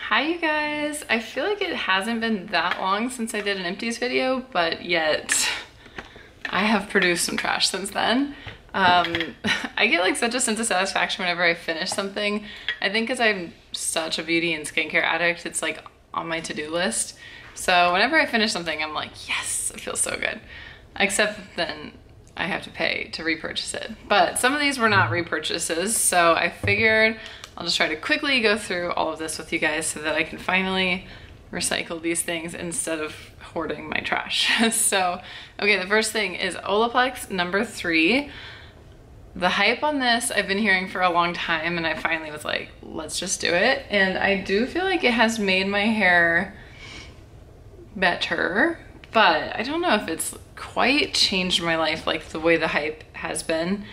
Hi you guys! I feel like it hasn't been that long since I did an empties video, but yet I have produced some trash since then. I get like such a sense of satisfaction whenever I finish something. I think because I'm such a beauty and skincare addict, it's like on my to-do list. So whenever I finish something, I'm like, yes, it feels so good. Except then I have to pay to repurchase it. But some of these were not repurchases, so I figured I'll just try to quickly go through all of this with you guys so that I can finally recycle these things instead of hoarding my trash. So, okay, the first thing is Olaplex number 3. The hype on this I've been hearing for a long time, and I finally was like, let's just do it. And I do feel like it has made my hair better, but I don't know if it's quite changed my life like the way the hype has been.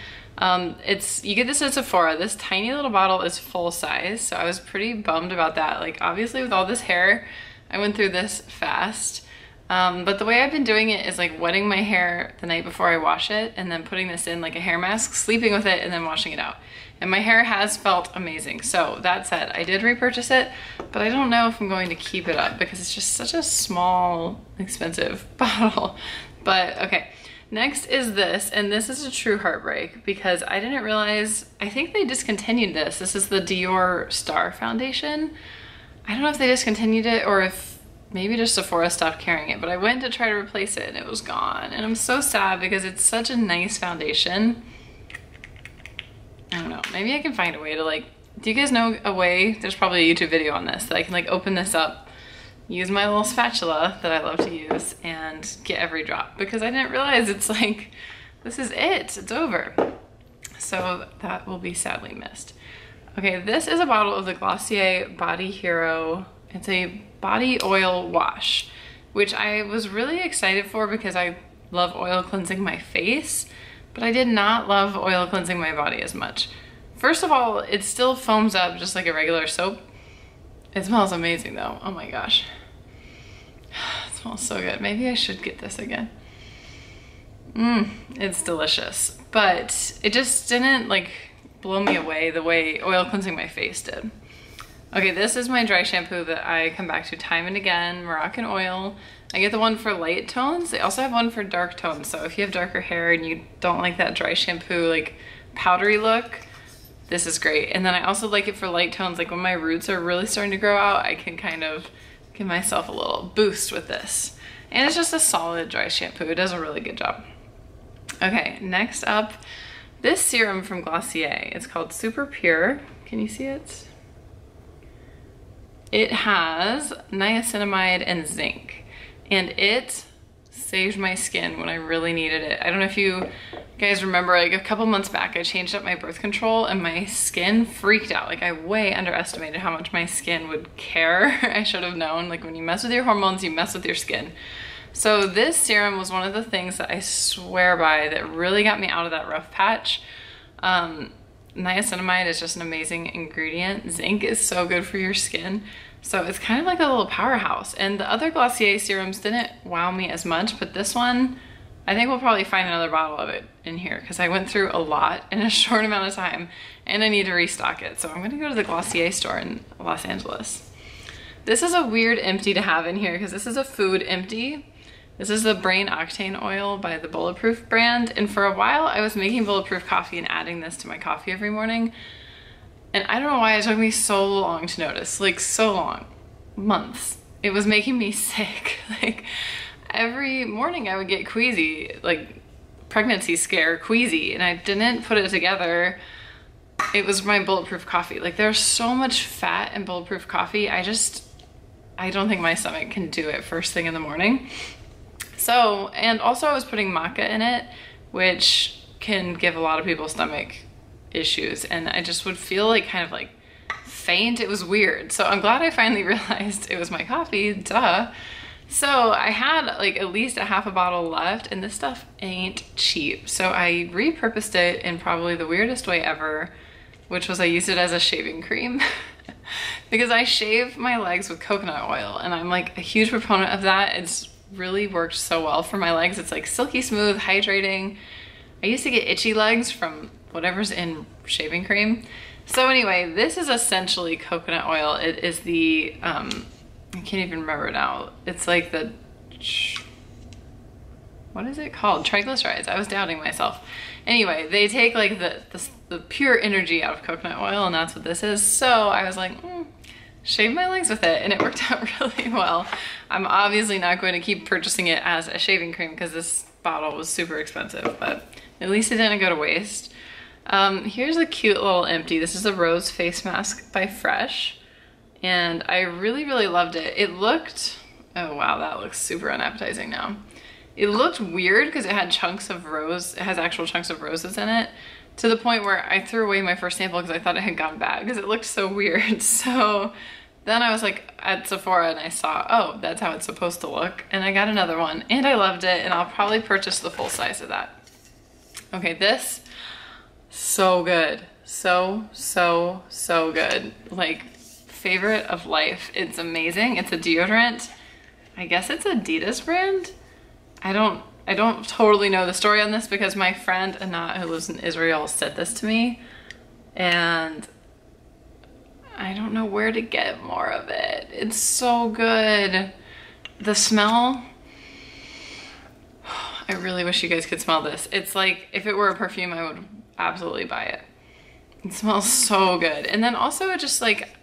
You get this at Sephora. This tiny little bottle is full size, so I was pretty bummed about that. Like, obviously with all this hair, I went through this fast. But the way I've been doing it is like wetting my hair the night before I wash it and then putting this in like a hair mask, sleeping with it, and then washing it out. And my hair has felt amazing. So that said, I did repurchase it, but I don't know if I'm going to keep it up because it's just such a small, expensive bottle. But okay. Next is this, and this is a true heartbreak because I didn't realize, I think they discontinued this. This is the Dior Star Foundation. I don't know if they discontinued it or if maybe just Sephora stopped carrying it, but I went to try to replace it and it was gone. And I'm so sad because it's such a nice foundation. I don't know, maybe I can find a way to like, do you guys know a way, there's probably a YouTube video on this, that I can like open this up, use my little spatula that I love to use, and get every drop, because I didn't realize it's like, this is it, it's over. So that will be sadly missed. Okay, this is a bottle of the Glossier Body Hero. It's a body oil wash, which I was really excited for because I love oil cleansing my face, but I did not love oil cleansing my body as much. First of all, it still foams up just like a regular soap. It smells amazing though, oh my gosh. It smells so good. Maybe I should get this again. It's delicious, but it just didn't like blow me away the way oil cleansing my face did. Okay, this is my dry shampoo that I come back to time and again, Moroccan oil. I get the one for light tones. They also have one for dark tones, so if you have darker hair and you don't like that dry shampoo, like powdery look, this is great. And then I also like it for light tones, like when my roots are really starting to grow out, I can kind of give myself a little boost with this. And it's just a solid dry shampoo. It does a really good job. Okay, next up, this serum from Glossier. It's called Super Pure. Can you see it? It has niacinamide and zinc, and it saved my skin when I really needed it. I don't know if you guys remember, like a couple months back, I changed up my birth control and my skin freaked out. Like, I way underestimated how much my skin would care. I should have known, like when you mess with your hormones, you mess with your skin. So this serum was one of the things that I swear by that really got me out of that rough patch. Niacinamide is just an amazing ingredient. Zinc is so good for your skin. So it's kind of like a little powerhouse. And the other Glossier serums didn't wow me as much, but this one, I think we'll probably find another bottle of it in here because I went through a lot in a short amount of time and I need to restock it. So I'm gonna go to the Glossier store in Los Angeles. This is a weird empty to have in here because this is a food empty. This is the Brain Octane Oil by the Bulletproof brand. And for a while I was making bulletproof coffee and adding this to my coffee every morning. And I don't know why it took me so long to notice, like so long, months. It was making me sick. Like every morning I would get queasy, like pregnancy scare queasy, and I didn't put it together. It was my bulletproof coffee. Like there's so much fat in bulletproof coffee. I don't think my stomach can do it first thing in the morning. So, and also I was putting maca in it, which can give a lot of people stomach issues, and I just would feel like kind of like faint. It was weird. So I'm glad I finally realized it was my coffee, duh. So I had like at least a half a bottle left, and this stuff ain't cheap. So I repurposed it in probably the weirdest way ever, which was I used it as a shaving cream. Because I shave my legs with coconut oil, and I'm like a huge proponent of that. It's really worked so well for my legs. It's like silky smooth, hydrating. I used to get itchy legs from whatever's in shaving cream. So anyway, this is essentially coconut oil. It is the, I can't even remember now. It's like the, what is it called? Triglycerides. I was doubting myself. Anyway, they take like the pure energy out of coconut oil, and that's what this is. So I was like, shave my legs with it, and it worked out really well. I'm obviously not going to keep purchasing it as a shaving cream because this bottle was super expensive, but at least it didn't go to waste. Here's a cute little empty. This is a rose face mask by Fresh, and I really, really loved it. It looked, oh wow, that looks super unappetizing now. It looked weird because it had chunks of rose, it has actual chunks of roses in it, to the point where I threw away my first sample because I thought it had gone bad because it looked so weird. So then I was like at Sephora and I saw, oh, that's how it's supposed to look. And I got another one and I loved it, and I'll probably purchase the full size of that. Okay, this, so good. So good. Like, favorite of life. It's amazing. It's a deodorant. I guess it's Adidas brand. I don't totally know the story on this because my friend Anat, who lives in Israel, said this to me, and I don't know where to get more of it. It's so good. The smell, I really wish you guys could smell this. It's like, if it were a perfume, I would absolutely buy it. It smells so good. And then also it just like,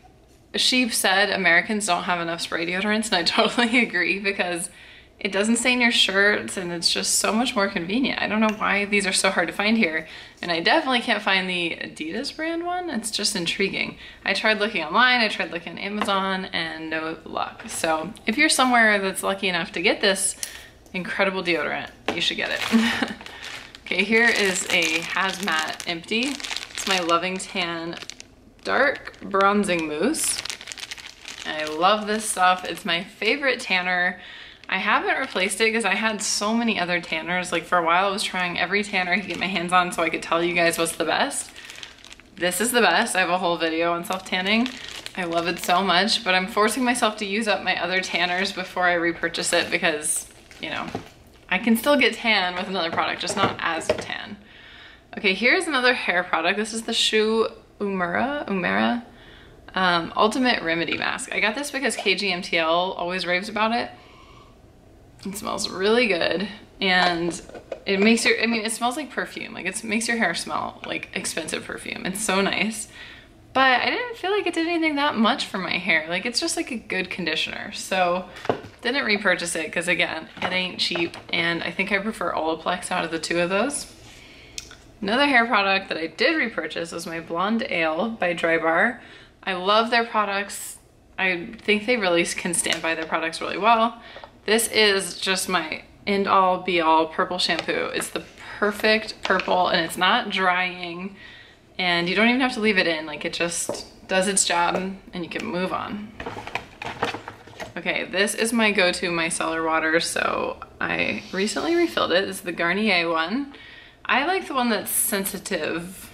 she said Americans don't have enough spray deodorants, and I totally agree because it doesn't stain your shirts and it's just so much more convenient. I don't know why these are so hard to find here. And I definitely can't find the Adidas brand one. It's just intriguing. I tried looking online, I tried looking on Amazon, and no luck. So if you're somewhere that's lucky enough to get this incredible deodorant, you should get it. Okay, here is a hazmat empty. It's my Loving Tan Dark Bronzing Mousse. I love this stuff. It's my favorite tanner. I haven't replaced it because I had so many other tanners. Like, for a while I was trying every tanner I could get my hands on so I could tell you guys what's the best. This is the best. I have a whole video on self-tanning. I love it so much, but I'm forcing myself to use up my other tanners before I repurchase it because, you know, I can still get tan with another product, just not as tan. Okay, here's another hair product. This is the Shu Umaira Ultimate Remedy Mask. I got this because KGMTL always raves about it. It smells really good, and it makes your, I mean, it smells like perfume. Like, it makes your hair smell like expensive perfume. It's so nice. But I didn't feel like it did anything that much for my hair. Like, it's just like a good conditioner. So didn't repurchase it because, again, it ain't cheap, and I think I prefer Olaplex out of the two of those. Another hair product that I did repurchase was my Blonde Ale by Drybar. I love their products. I think they really can stand by their products really well. This is just my end all be all purple shampoo. It's the perfect purple, and it's not drying, and you don't even have to leave it in. Like, it just does its job and you can move on. Okay, this is my go-to micellar water. So I recently refilled it. This is the Garnier one. I like the one that's sensitive.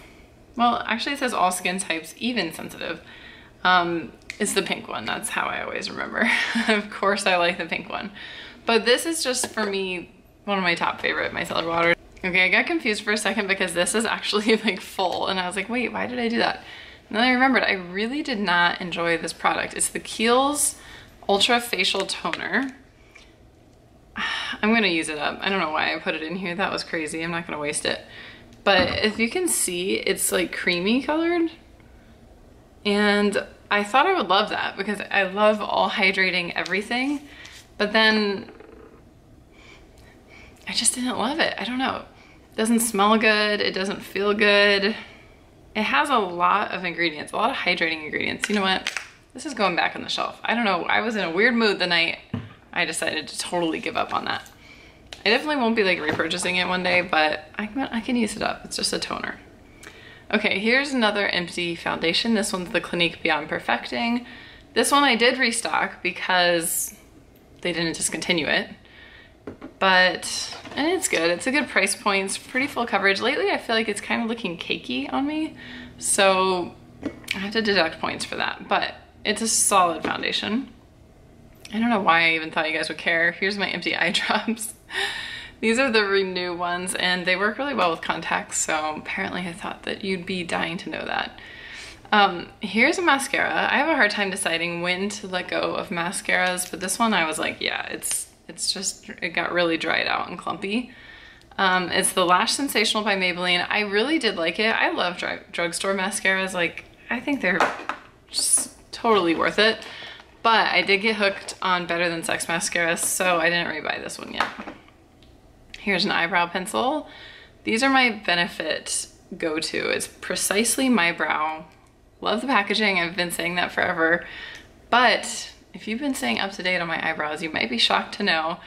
Well, actually it says all skin types, even sensitive. It's the pink one. That's how I always remember. Of course I like the pink one. But this is just, for me, one of my top favorite micellar waters. Okay, I got confused for a second because this is actually like full, and I was like, wait, why did I do that? And then I remembered I really did not enjoy this product. It's the Kiehl's Ultra Facial Toner. I'm gonna use it up. I don't know why I put it in here. That was crazy. I'm not gonna waste it. But if you can see, it's like creamy colored. And I thought I would love that because I love all hydrating everything, but then I just didn't love it. I don't know. It doesn't smell good. It doesn't feel good. It has a lot of ingredients, a lot of hydrating ingredients. You know what? This is going back on the shelf. I don't know. I was in a weird mood the night I decided to totally give up on that. I definitely won't be like repurchasing it one day, but I can use it up. It's just a toner. Okay, here's another empty foundation. This one's the Clinique Beyond Perfecting. This one I did restock because they didn't discontinue it. But, and it's good. It's a good price point. It's pretty full coverage. Lately, I feel like it's kind of looking cakey on me. So I have to deduct points for that. But it's a solid foundation. I don't know why I even thought you guys would care. Here's my empty eye drops. These are the Renew ones, and they work really well with contacts, so apparently I thought that you'd be dying to know that. Here's a mascara. I have a hard time deciding when to let go of mascaras, but this one I was like, yeah, it's just, it got really dried out and clumpy. It's the Lash Sensational by Maybelline. I really did like it. I love drugstore mascaras. Like, I think they're just totally worth it. But I did get hooked on Better Than Sex mascara, so I didn't rebuy this one yet. Here's an eyebrow pencil. These are my Benefit go-to. It's precisely my brow. Love the packaging. I've been saying that forever. But if you've been staying up to date on my eyebrows, you might be shocked to know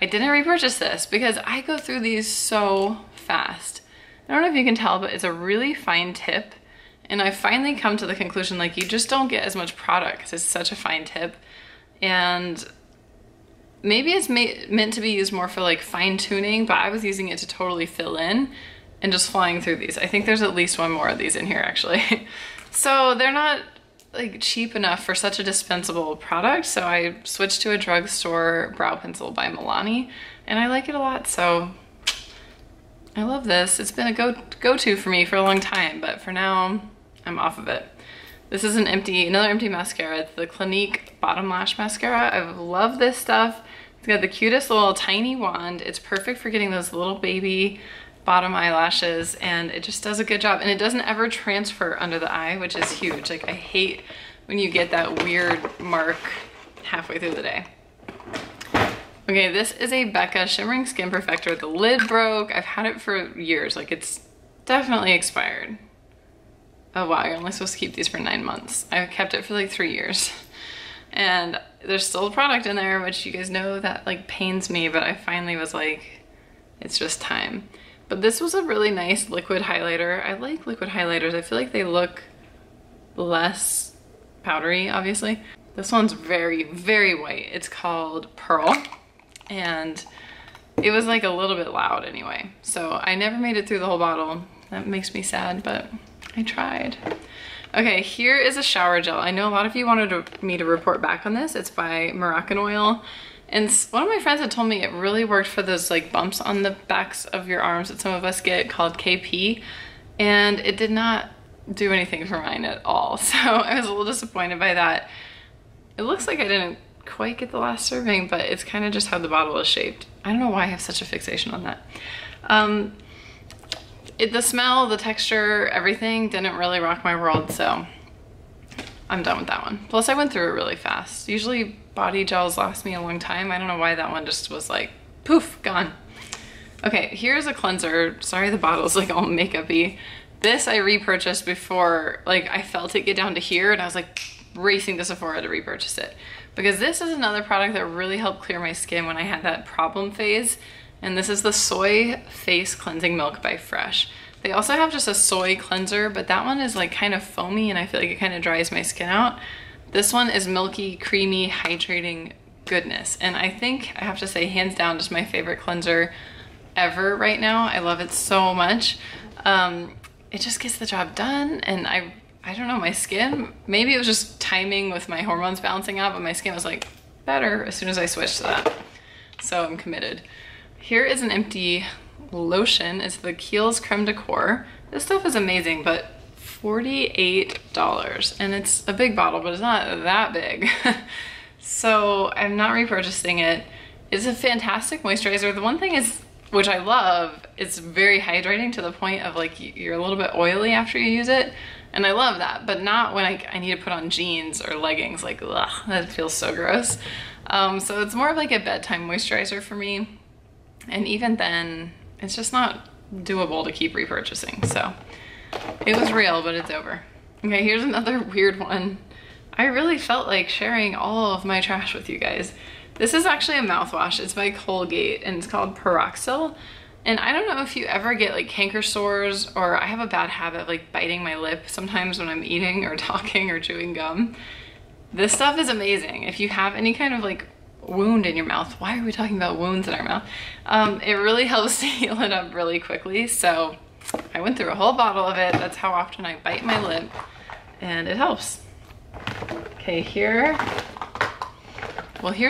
I didn't repurchase this because I go through these so fast. I don't know if you can tell, but it's a really fine tip. And I finally come to the conclusion, like, you just don't get as much product because it's such a fine tip. And maybe it's meant to be used more for like fine tuning, but I was using it to totally fill in and just flying through these. I think there's at least one more of these in here actually. So they're not like cheap enough for such a dispensable product. So I switched to a drugstore brow pencil by Milani and I like it a lot. So I love this. It's been a go-to for me for a long time, but for now I'm off of it. This is another empty mascara. It's the Clinique Bottom Lash Mascara. I love this stuff. It's got the cutest little tiny wand. It's perfect for getting those little baby bottom eyelashes, and it just does a good job. And it doesn't ever transfer under the eye, which is huge. Like, I hate when you get that weird mark halfway through the day. Okay, this is a Becca Shimmering Skin Perfector. The lid broke. I've had it for years. Like, it's definitely expired. Oh wow, you're only supposed to keep these for 9 months. I've kept it for like 3 years. And there's still a product in there, which you guys know that like pains me, but I finally was like, it's just time. But this was a really nice liquid highlighter. I like liquid highlighters. I feel like they look less powdery, obviously. This one's very, very white. It's called Pearl. And it was like a little bit loud anyway. So I never made it through the whole bottle. That makes me sad, but I tried. Okay, here is a shower gel. I know a lot of you wanted me to report back on this. It's by Moroccan Oil. And one of my friends had told me it really worked for those like bumps on the backs of your arms that some of us get called KP. And it did not do anything for mine at all. So I was a little disappointed by that. It looks like I didn't quite get the last serving, but it's kind of just how the bottle is shaped. I don't know why I have such a fixation on that. The smell, the texture, everything didn't really rock my world, so I'm done with that one. Plus I went through it really fast. Usually body gels last me a long time. I don't know why that one just was like, poof, gone. Okay, here's a cleanser. Sorry the bottle's like all makeup-y. This I repurchased before, like I felt it get down to here and I was like racing to Sephora to repurchase it. Because this is another product that really helped clear my skin when I had that problem phase. And this is the Soy Face Cleansing Milk by Fresh. They also have just a soy cleanser, but that one is like kind of foamy and I feel like it kind of dries my skin out. This one is milky, creamy, hydrating goodness. And I think I have to say, hands down, just my favorite cleanser ever right now. I love it so much. It just gets the job done. And I don't know, my skin, maybe it was just timing with my hormones balancing out, but my skin was like better as soon as I switched to that. So I'm committed. Here is an empty lotion. It's the Kiehl's Creme de Corps. This stuff is amazing, but $48. And it's a big bottle, but it's not that big. So I'm not repurchasing it. It's a fantastic moisturizer. The one thing is, which I love, it's very hydrating to the point of like you're a little bit oily after you use it. And I love that, but not when I need to put on jeans or leggings. Like, ugh, that feels so gross. So it's more of like a bedtime moisturizer for me. And even then, it's just not doable to keep repurchasing. So it was real, but it's over. Okay, here's another weird one. I really felt like sharing all of my trash with you guys. This is actually a mouthwash. It's by Colgate and it's called Peroxyl. And I don't know if you ever get like canker sores, or I have a bad habit of like biting my lip sometimes when I'm eating or talking or chewing gum. This stuff is amazing. If you have any kind of like wound in your mouth, why are we talking about wounds in our mouth? It really helps to heal it up really quickly. So I went through a whole bottle of it. That's how often I bite my lip and it helps. Okay, here's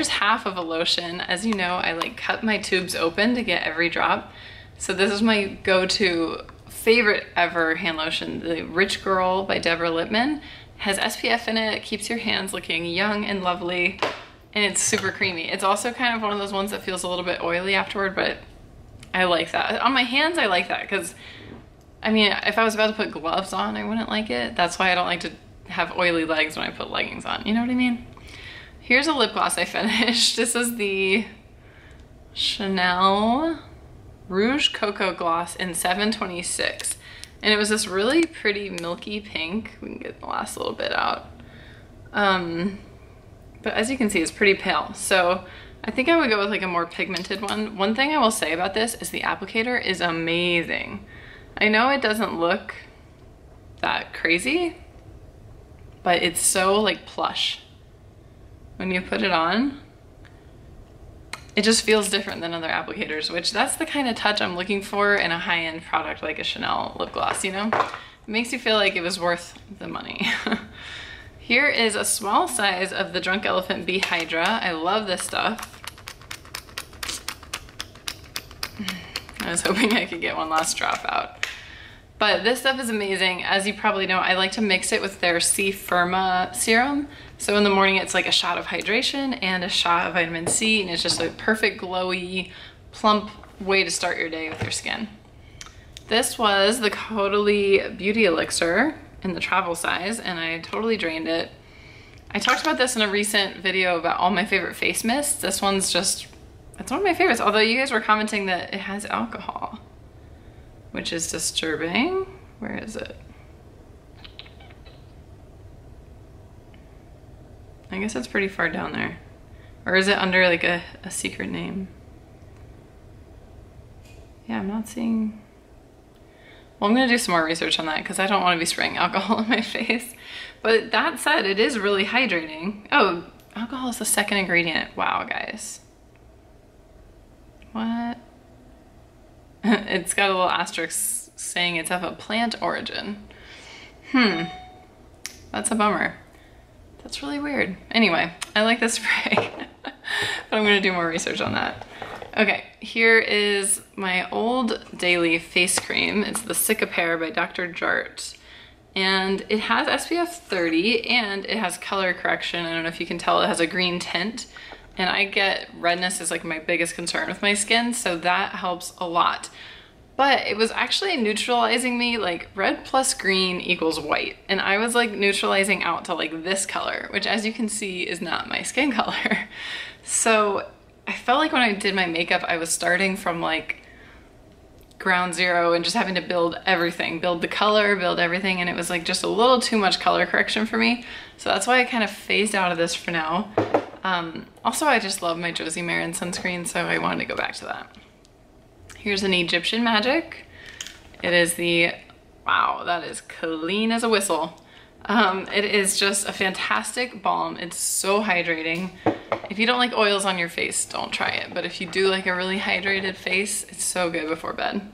half of a lotion. As you know, I like cut my tubes open to get every drop. So this is my go-to favorite ever hand lotion, the Rich Girl by Deborah Lippmann. Has SPF in it, keeps your hands looking young and lovely, and it's super creamy. It's also kind of one of those ones that feels a little bit oily afterward, but I like that. On my hands, I like that because, I mean, if I was about to put gloves on, I wouldn't like it. That's why I don't like to have oily legs when I put leggings on. You know what I mean? Here's a lip gloss I finished. This is the Chanel Rouge Cocoa Gloss in 726. And it was this really pretty milky pink. We can get the last little bit out. But as you can see, it's pretty pale. So I think I would go with like a more pigmented one. One thing I will say about this is the applicator is amazing. I know it doesn't look that crazy, but it's so like plush. When you put it on, it just feels different than other applicators, which that's the kind of touch I'm looking for in a high-end product like a Chanel lip gloss, you know? It makes you feel like it was worth the money. Here is a small size of the Drunk Elephant Bee Hydra. I love this stuff. I was hoping I could get one last drop out. But this stuff is amazing. As you probably know, I like to mix it with their C Firma serum. So in the morning, it's like a shot of hydration and a shot of vitamin C, and it's just a perfect glowy, plump way to start your day with your skin. This was the Caudalie Beauty Elixir in the travel size, and I totally drained it. I talked about this in a recent video about all my favorite face mists. This one's just, it's one of my favorites, although you guys were commenting that it has alcohol, which is disturbing. Where is it? I guess it's pretty far down there. Or is it under like a secret name? Yeah, I'm not seeing. Well, I'm gonna do some more research on that because I don't want to be spraying alcohol in my face. But that said, it is really hydrating. Oh, alcohol is the second ingredient. Wow, guys. What? It's got a little asterisk saying it's of a plant origin. That's a bummer. That's really weird. Anyway, I like this spray, but I'm gonna do more research on that. Okay, here is my old daily face cream. It's the Cicapair by Dr. Jart. And it has SPF 30 and it has color correction. I don't know if you can tell, it has a green tint. And I get redness is like my biggest concern with my skin, so that helps a lot. But it was actually neutralizing me, like red plus green equals white. And I was like neutralizing out to like this color, which as you can see is not my skin color. So I felt like when I did my makeup, I was starting from like ground zero and just having to build everything, build the color, build everything. And it was like just a little too much color correction for me. So that's why I kind of phased out of this for now. Also, I just love my Josie Maran sunscreen, so I wanted to go back to that. Here's an Egyptian Magic. It is the, wow, that is clean as a whistle. It is just a fantastic balm. It's so hydrating. If you don't like oils on your face, don't try it. But if you do like a really hydrated face, it's so good before bed.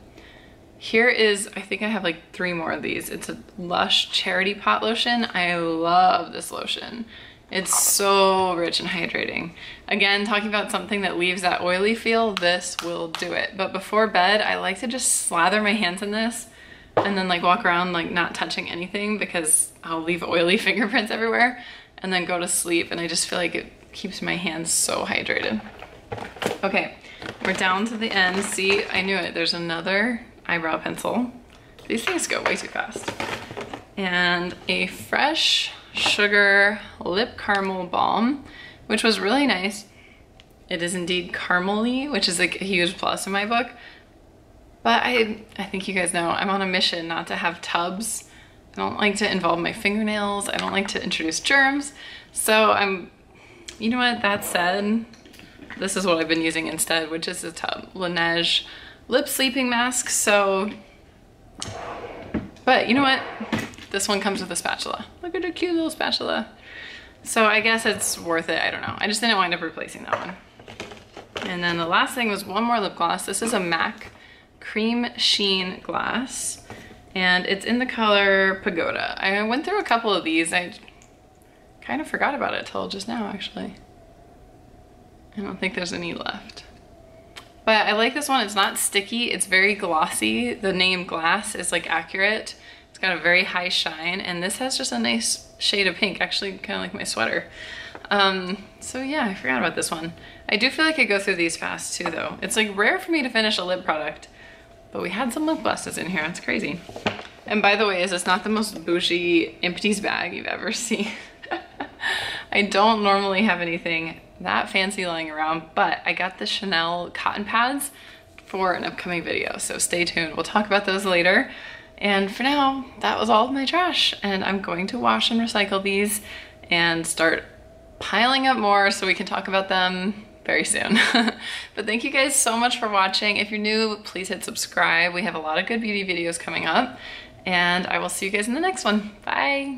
Here is, I think I have like 3 more of these. It's a Lush Charity Pot Lotion. I love this lotion. It's so rich and hydrating. Again, talking about something that leaves that oily feel, this will do it. But before bed, I like to just slather my hands in this and then like walk around like not touching anything because I'll leave oily fingerprints everywhere and then go to sleep, and I just feel like it keeps my hands so hydrated. Okay, we're down to the end. See, I knew it. There's another eyebrow pencil. These things go way too fast. And a Fresh Sugar Lip Caramel Balm, which was really nice. It is indeed caramel-y, which is like a huge plus in my book. But I think you guys know I'm on a mission not to have tubs. I don't like to involve my fingernails. I don't like to introduce germs. So you know what, that said, this is what I've been using instead, which is a tub. Laneige Lip Sleeping Mask. So, but you know what? This one comes with a spatula. Look at a cute little spatula. So I guess it's worth it, I don't know. I just didn't wind up replacing that one. And then the last thing was one more lip gloss. This is a MAC Cream Sheen Glass, and it's in the color Pagoda. I went through a couple of these. I kind of forgot about it till just now, actually. I don't think there's any left. But I like this one. It's not sticky. It's very glossy. The name Glass is like accurate. It's got a very high shine, and this has just a nice shade of pink, actually kind of like my sweater. So yeah, I forgot about this one. I do feel like I go through these fast too though. It's like rare for me to finish a lip product, but we had some lip glosses in here. It's crazy. And by the way, is this not the most bougie Empties bag you've ever seen? I don't normally have anything that fancy lying around, but I got the Chanel cotton pads for an upcoming video, so stay tuned. We'll talk about those later. And for now, that was all of my trash, and I'm going to wash and recycle these and start piling up more so we can talk about them very soon. But thank you guys so much for watching. If you're new, please hit subscribe. We have a lot of good beauty videos coming up, and I will see you guys in the next one. Bye.